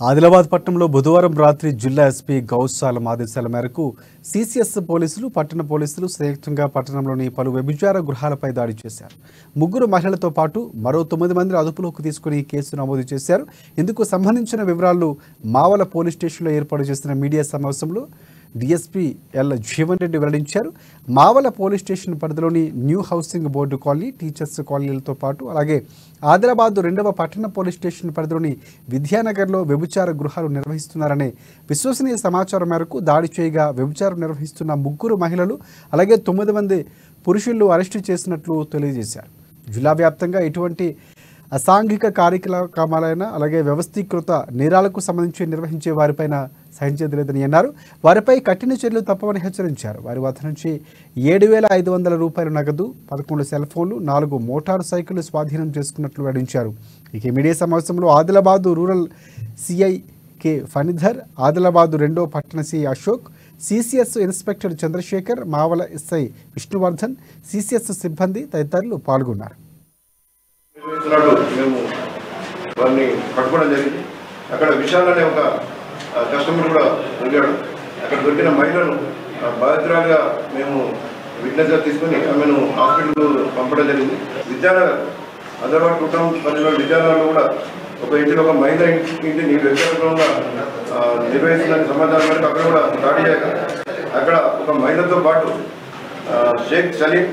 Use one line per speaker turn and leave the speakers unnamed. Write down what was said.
ఆదిలాబాద్ పట్టణంలో బుధవారం రాత్రి జిల్లా ఎస్పీ గౌసాలం ఆదేశాల మేరకు సిసిఎస్ పోలీసులు, పట్టణ పోలీసులు సంయుక్తంగా పట్టణంలోని పలు వ్యభిచార గృహాలపై దాడి చేశారు. 3 మహిళలతో పాటు మరో 9 మందిని అదుపులోకి తీసుకుని కేసు నమోదు చేశారు. ఇందుకు సంబంధించిన వివరాలు మావల పోలీస్ స్టేషన్లో ఏర్పాటు చేసిన మీడియా సమావేశంలో డిఎస్పీ ఎల్ జీవన్ రెడ్డి వెల్లడించారు. మావల పోలీస్ స్టేషన్ పరిధిలోని new housing board colony, teachers కాలనీలతో పాటు అలాగే ఆదిలాబాద్ 2వ పట్టణ పోలీస్ స్టేషన్ పరిధిలోని విద్యానగర్లో వ్యభిచార గృహాలు నిర్వహిస్తున్నారనే విశ్వసనీయ సమాచారం మేరకు దాడి చేయగా వ్యభిచారం నిర్వహిస్తున్న 3 మహిళలు అలాగే 9 మంది పురుషులు అరెస్టు చేసినట్లు తెలియజేశారు. జిల్లా వ్యాప్తంగా ఇటువంటి అసాంఘిక కార్యక్రమాలైన అలాగే వ్యవస్థీకృత నేరాలకు సంబంధించి నిర్వహించే వారిపైన సహించేది లేదని అన్నారు. వారిపై కఠిన చర్యలు తప్పవని హెచ్చరించారు. వారి వద్ద నుంచి 7,500 రూపాయల నగదు, 11 సెల్ ఫోన్లు, 4 మోటార్ సైకిళ్లు స్వాధీనం చేసుకున్నట్లు వెల్లడించారు. ఇక మీడియా సమావేశంలో Adilabad rural CI K Phanidhar, Adilabad 2వ పట్టణ CI Ashok, CCS inspector Chandrashekar, Mavala SI Vishnuvardhan, CCS సిబ్బంది తదితరులు పాల్గొన్నారు.
మేము వారిని పట్టుకోవడం జరిగింది. అక్కడ విశాల్ అనే ఒక కస్టమర్ కూడా దొరికాడు. అక్కడ దొరికిన మహిళను బాధితురాలుగా మేము విట్నెస్గా తీసుకుని ఆమెను హాస్పిటల్ పంపడం జరిగింది. విద్యానగర్ ఆదిలాబాద్ కుటుంబం పరిధిలో విద్యానగర్లో కూడా ఒక ఇంటిలో ఒక మహిళ ఇంటిని వ్యక్తిగతంగా నిర్వహిస్తుందని సమాచారం మేరకు అక్కడ కూడా దాడి చేయగా అక్కడ ఒక మహిళతో పాటు షేక్ సలీం,